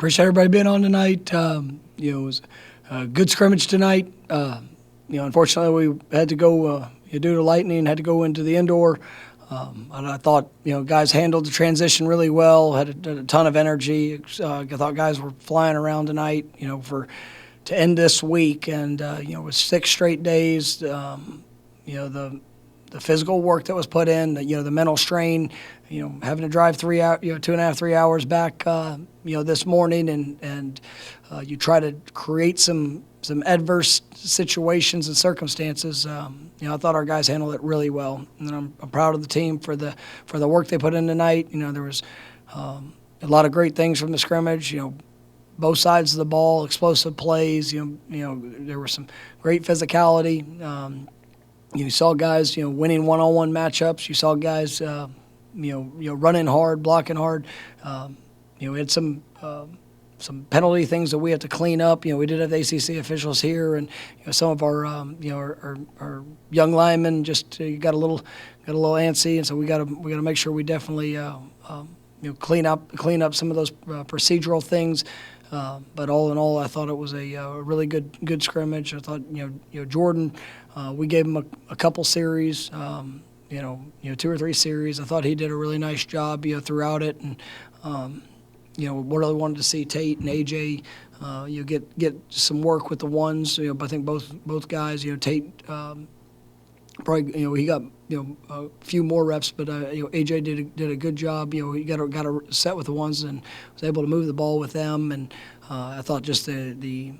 Appreciate everybody being on tonight. It was a good scrimmage tonight. Unfortunately, we had to go due to lightning, had to go into the indoor. And I thought, guys handled the transition really well, had a ton of energy. I thought guys were flying around tonight, to end this week. And, with 6 straight days, the physical work that was put in, the mental strain, having to drive 3 hours, 2.5, 3 hours back, this morning, and you try to create some adverse situations and circumstances. I thought our guys handled it really well, and I'm proud of the team for the work they put in tonight. There was a lot of great things from the scrimmage. Both sides of the ball, explosive plays. There was some great physicality. You saw guys, winning one-on-one matchups. You saw guys, running hard, blocking hard. We had some penalty things that we had to clean up. We did have the ACC officials here, and some of our our young linemen just got a little antsy, and so we got to make sure we definitely clean up some of those procedural things. But all in all, I thought it was a really good scrimmage. I thought Jordan, we gave him a couple series, 2 or 3 series. I thought he did a really nice job throughout it, and really wanted to see Tate and AJ get some work with the ones. But I think both guys, Tate probably he got a few more reps, but AJ did a good job. He got a set with the ones and was able to move the ball with them. And I thought just the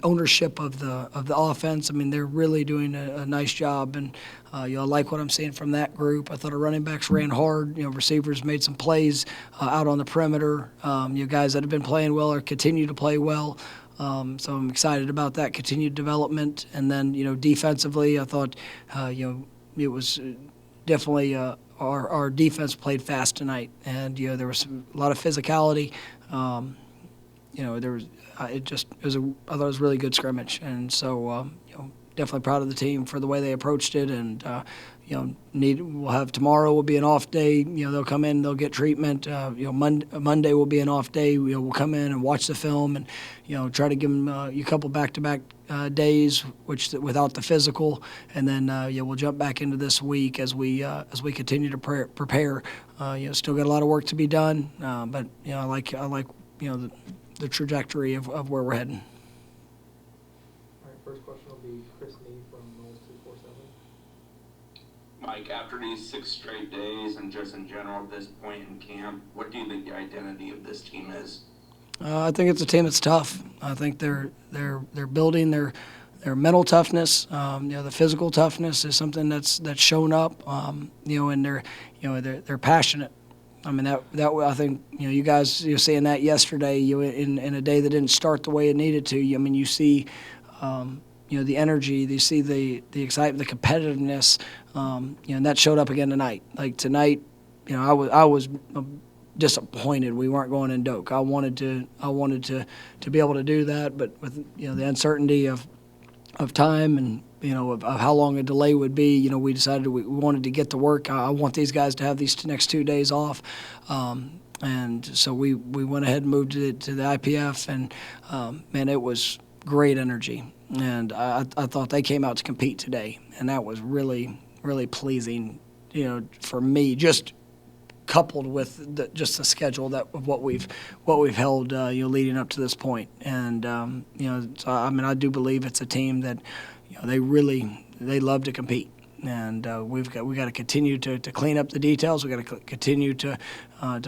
ownership of the offense. I mean, they're really doing a nice job, and I like what I'm seeing from that group. I thought our running backs ran hard. Receivers made some plays out on the perimeter. Guys that have been playing well or continue to play well. So I'm excited about that continued development. And then defensively, I thought it was definitely our defense played fast tonight, and there was a lot of physicality. There was. I thought it was a really good scrimmage, and so definitely proud of the team for the way they approached it. And we'll have tomorrow will be an off day. They'll come in, they'll get treatment. Monday will be an off day. We'll come in and watch the film, and try to give them a couple back-to-back days, which without the physical, and then we'll jump back into this week as we continue to prepare. Still got a lot of work to be done, but I like the trajectory of where we're heading. All right, first question will be Chris Nee from Knowles247. Mike, after these 6 straight days and just in general at this point in camp, what do you think the identity of this team is? I think it's a team that's tough. I think they're building their mental toughness. The physical toughness is something that's shown up. And they're passionate. I mean that I think you guys seeing that yesterday in a day that didn't start the way it needed to. I mean you see the energy, you see the excitement, the competitiveness, and that showed up again tonight. Like tonight, I was disappointed we weren't going in Doak. I wanted to be able to do that, but with the uncertainty of time and of how long a delay would be, we decided we wanted to get to work. I want these guys to have these next 2 days off, and so we went ahead and moved it to the IPF, and man, it was great energy, and I thought they came out to compete today, and that was really really pleasing, for me, just coupled with the schedule of what we've held leading up to this point. And so I do believe it's a team that they love to compete, and we got to continue to clean up the details. We got to continue to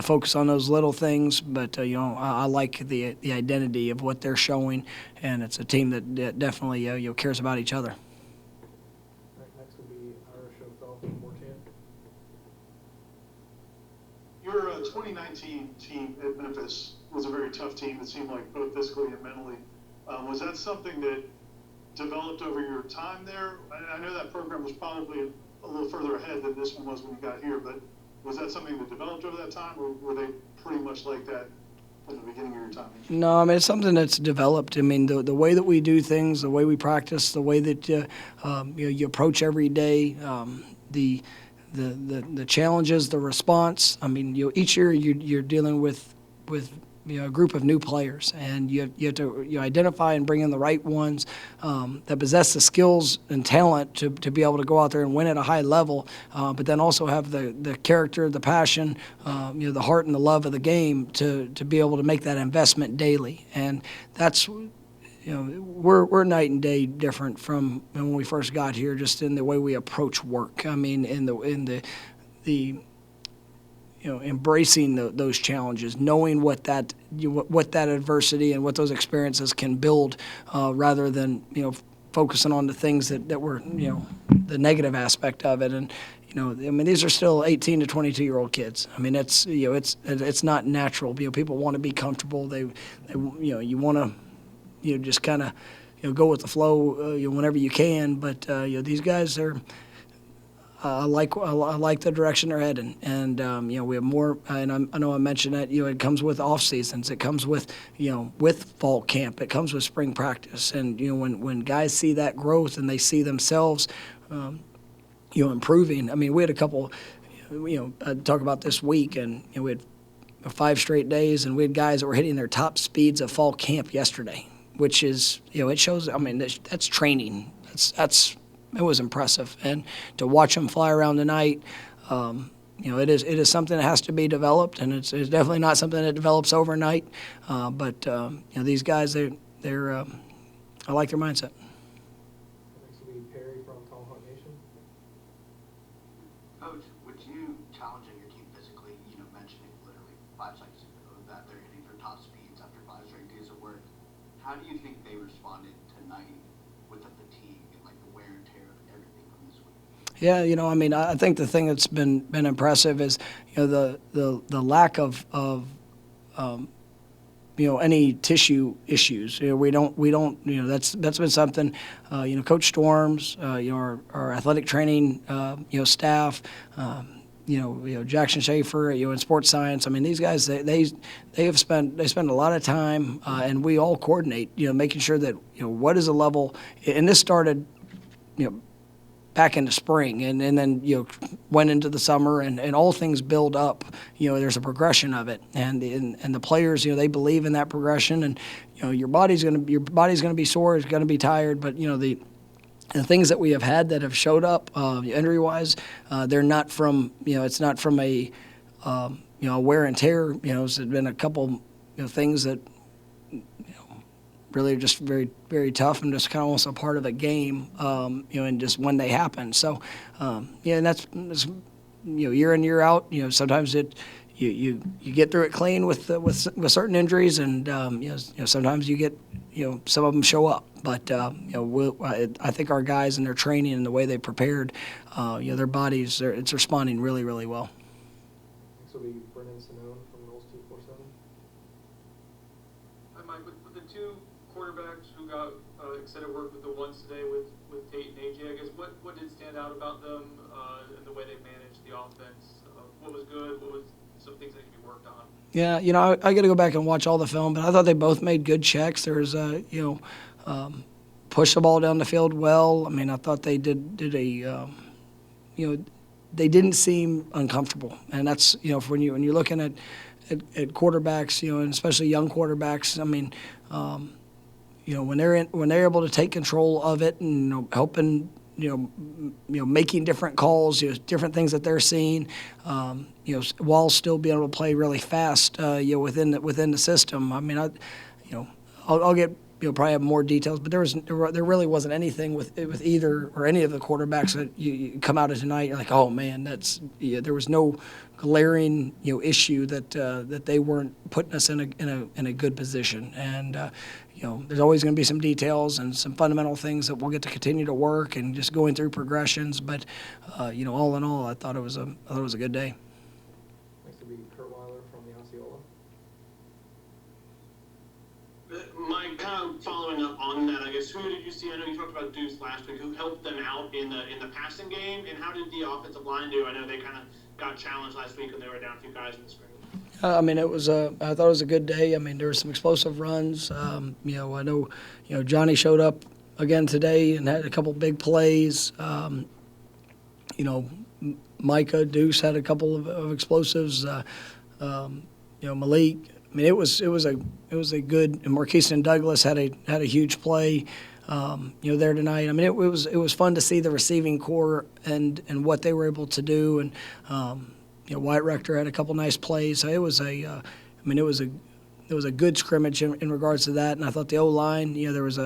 focus on those little things, but I like the identity of what they're showing, and it's a team that definitely cares about each other. All right, next will be Ira Schofel from Mortan. Your 2019 team at Memphis was a very tough team, it seemed like, both physically and mentally. Was that something that developed over your time there? I know that program was probably a little further ahead than this one was when you got here, but was that something that developed over that time, or were they pretty much like that from the beginning of your time? No, I mean, it's something that's developed. I mean, the way that we do things, the way we practice, the way that you approach every day, the challenges, the response. I mean, each year you're dealing with a group of new players, and you have to identify and bring in the right ones that possess the skills and talent to be able to go out there and win at a high level, but then also have the character, the passion, the heart and the love of the game to be able to make that investment daily. And that's, we're night and day different from when we first got here, just in the way we approach work. I mean, in the embracing those challenges, knowing what that adversity and what those experiences can build, rather than focusing on the things that were the negative aspect of it. And I mean, these are still 18 to 22-year-old kids. I mean, it's not natural. People want to be comfortable. They you want to just kind of go with the flow whenever you can. But these guys are. I like the direction they're heading, and we have more. And I know I mentioned that it comes with off seasons, it comes with with fall camp, it comes with spring practice, and when guys see that growth and they see themselves, improving. I mean, we had a couple, I talk about this week, and we had 5 straight days, and we had guys that were hitting their top speeds of fall camp yesterday, which is it shows. I mean, that's training. It was impressive, and to watch them fly around tonight, it is something that has to be developed, and it's definitely not something that develops overnight. But these guys, they're I like their mindset. Next will be Perry from Tomahawk Nation. Coach, with you challenging your team physically, mentioning literally 5 seconds ago that they're hitting their top speeds after 5 straight days of work, how do you think they responded tonight with the fatigue and like the wear and tear of everything from this week? Yeah, I mean, I think the thing that's been impressive is the lack of any tissue issues. We don't that's been something. Coach Storms, our athletic training staff, Jackson Schaefer, in sports science. I mean, these guys they spend a lot of time, and we all coordinate, making sure that what is a level. And this started, back into spring, and then went into the summer, and all things build up. There's a progression of it, and the players, they believe in that progression, and your body's gonna be sore, it's gonna be tired, but the things that we have had that have showed up injury-wise, they're not from it's not from a wear and tear. It's been a couple things that really are just very, very tough and just kind of almost a part of a game, and just when they happen. So, and that's year in, year out. Sometimes you get through it clean with certain injuries, and sometimes you get some of them show up. But I think our guys and their training and the way they prepared, their bodies, it's responding really, really well. Next will be Brennan Sinone from Knowles 247. Hi, Mike. With the 2 quarterbacks who got extended work with the ones today with Tate and AJ, I guess what did stand out about them and the way they managed the offense? What was good? What was some things that could be worked on? Yeah, I got to go back and watch all the film, but I thought they both made good checks. There was push the ball down the field well. I mean, I thought they did a they didn't seem uncomfortable, and that's when you're looking at quarterbacks, and especially young quarterbacks. I mean, when they're able to take control of it and helping, making different calls, different things that they're seeing, while still being able to play really fast, within the system. I mean, I'll get probably have more details, but there really wasn't anything with either or any of the quarterbacks that you come out of tonight. You're like, oh man, there was no glaring issue that they weren't putting us in a good position. And there's always going to be some details and some fundamental things that we'll get to continue to work and just going through progressions. But all in all, I thought it was a good day. Next will be Kurt Weiler from the Osceola. Mike, kind of following up on that, I guess, who did you see? I know you talked about Deuce last week. Who helped them out in the passing game, and how did the offensive line do? I know they kind of got challenged last week when they were down a few guys in the spring. I mean, I thought it was a good day. I mean, there were some explosive runs. I know, Johnny showed up again today and had a couple big plays. Micah, Deuce had a couple of explosives. Malik, mean, it was a good. And Marquise and Douglas had a huge play, there tonight. I mean, it was fun to see the receiving core and what they were able to do. And Wyatt Rector had a couple nice plays. So it was it was a good scrimmage in regards to that. And I thought the O-line, there was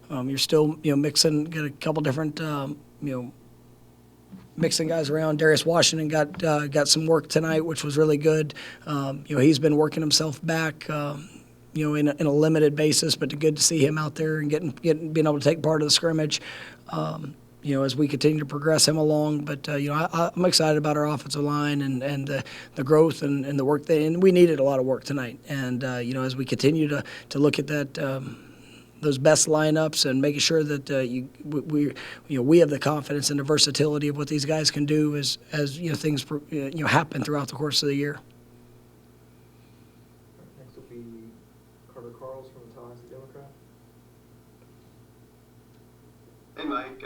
you're still mixing, got a couple different mixing guys around. Darius Washington got some work tonight, which was really good. He's been working himself back, in a limited basis, but good to see him out there and being able to take part of the scrimmage. As we continue to progress him along, but I'm excited about our offensive line and the growth and the work and we needed a lot of work tonight. And as we continue to look at that. Those best lineups and making sure that we have the confidence and the versatility of what these guys can do as things happen throughout the course of the year. Next will be Carter Carls from the Tallahassee Democrat. Hey Mike,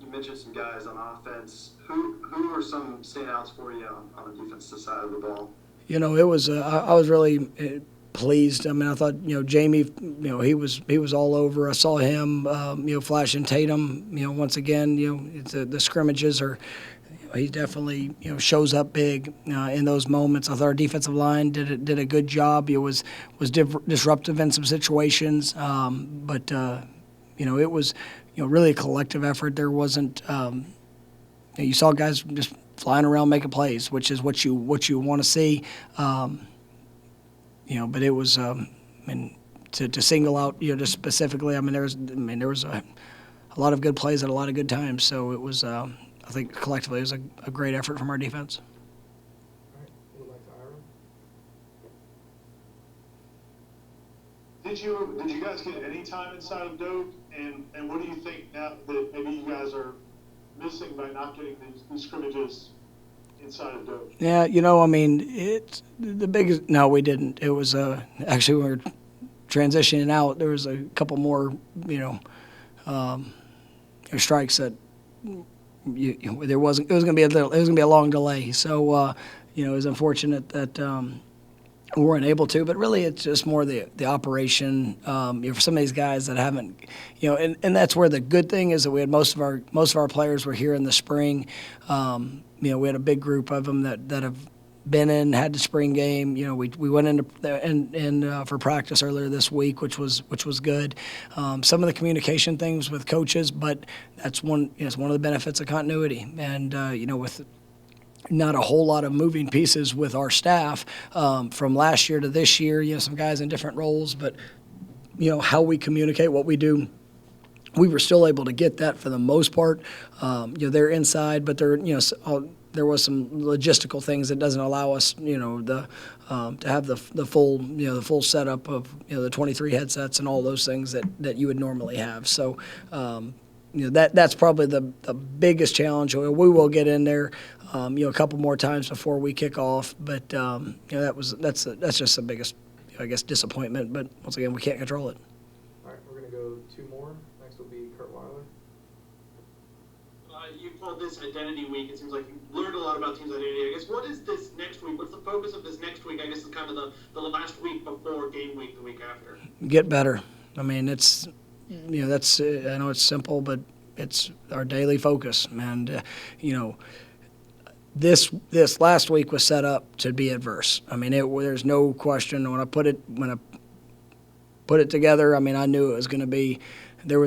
you mentioned some guys on offense. Who are some standouts for you on the defensive side of the ball? It was I was really pleased. I mean, I thought Jamie, he was all over. I saw him, flashing Tatum. Once again, the scrimmages are. He definitely shows up big in those moments. I thought our defensive line did a good job. It was disruptive in some situations, but it was really a collective effort. There wasn't. You saw guys just flying around making plays, which is what you want to see. But it was, to single out, just specifically. I mean, there was a lot of good plays at a lot of good times. So it was, I think collectively, it was a great effort from our defense. All right, we'll go back to Ira. Did you guys get any time inside of Doak? And what do you think now that maybe you guys are missing by not getting these scrimmages inside of Doak? Yeah, it's the biggest. No, we didn't. It was actually when we were transitioning out. There was a couple more, strikes that there wasn't. It was going to be a long delay. So it was unfortunate that we weren't able to. But really, it's just more the operation. For some of these guys that haven't, and that's where the good thing is that we had most of our players were here in the spring. We had a big group of them that have been had the spring game. We went into for practice earlier this week, which was good. Some of the communication things with coaches, but that's one. It's one of the benefits of continuity, and with not a whole lot of moving pieces with our staff from last year to this year. Some guys in different roles, but how we communicate, what we do. We were still able to get that for the most part. They're inside, but there was some logistical things that doesn't allow us, to have the full setup of the 23 headsets and all those things that you would normally have. So, that's probably the biggest challenge. We will get in there, a couple more times before we kick off, but that's just the biggest, disappointment. But once again, we can't control it. All right, we're going to go two more. Next will be Kurt Weiler. You called this Identity Week. It seems like you learned a lot about teams' identity. I guess, what is this next week? What's the focus of this next week? I guess it's kind of the last week before game week, the week after. Get better. I mean, it's, that's, I know it's simple, but it's our daily focus. And, this last week was set up to be adverse. I mean, there's no question. When I put it together, I mean, I knew there was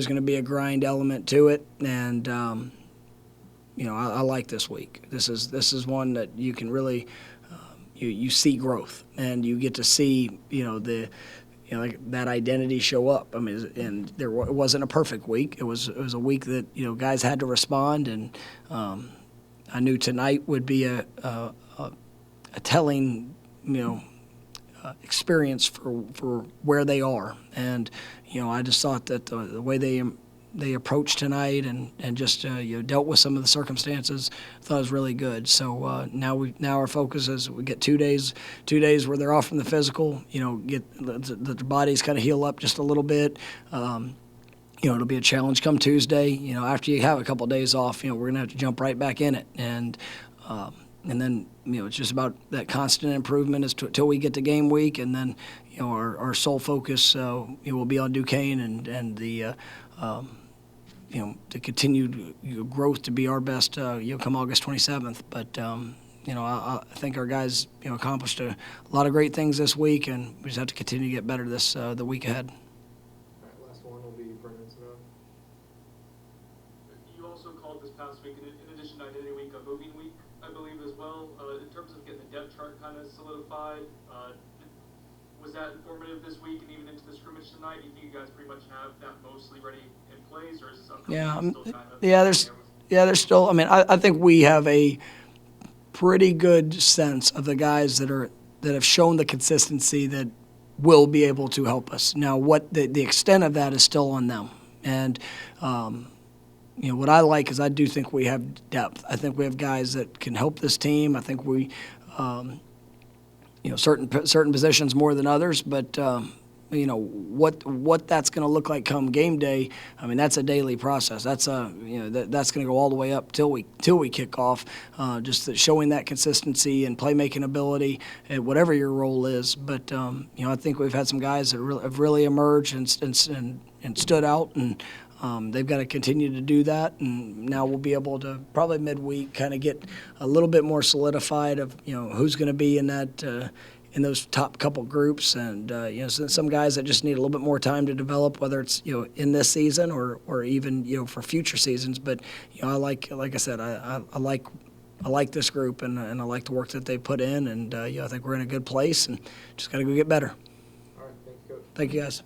going to be a grind element to it, and I like this week. This is one that you can really you see growth, and you get to see like that identity show up. I mean, and it wasn't a perfect week. It was a week that guys had to respond, and I knew tonight would be a telling experience for where they are, and I just thought that the way they approached tonight and just dealt with some of the circumstances, I thought it was really good. So now our focus is we get 2 days where they're off from the physical, get the bodies kind of heal up just a little bit. It'll be a challenge come Tuesday. After you have a couple of days off, we're gonna have to jump right back in it, and And then, it's just about that constant improvement until we get to game week, and then, our sole focus will be on Duquesne and the, the continued growth to be our best, come August 27th. But, I think our guys, accomplished a lot of great things this week, and we just have to continue to get better the week ahead. All right, last one will be Brendan Simone. You also called this past week, in addition to Identity Week, a moving week, I believe, as well. In terms of getting the depth chart kind of solidified, was that informative this week and even into the scrimmage tonight? Do you think you guys pretty much have that mostly ready in place, or is this there's still. I mean, I think we have a pretty good sense of the guys that have shown the consistency that will be able to help us. Now, what the extent of that is still on them, and. What I like is I do think we have depth. I think we have guys that can help this team. I think we, certain positions more than others. But what that's going to look like come game day. I mean, that's a daily process. That's that's going to go all the way up till we kick off. Just showing that consistency and playmaking ability at whatever your role is. But I think we've had some guys that have really emerged and stood out and. They've got to continue to do that, and now we'll be able to probably midweek kind of get a little bit more solidified of who's going to be in that in those top couple groups, and some guys that just need a little bit more time to develop, whether it's in this season or even for future seasons. But I like I said, I like this group, and I like the work that they put in, and I think we're in a good place, and just got to go get better. All right, thanks, Coach. Thank you, guys.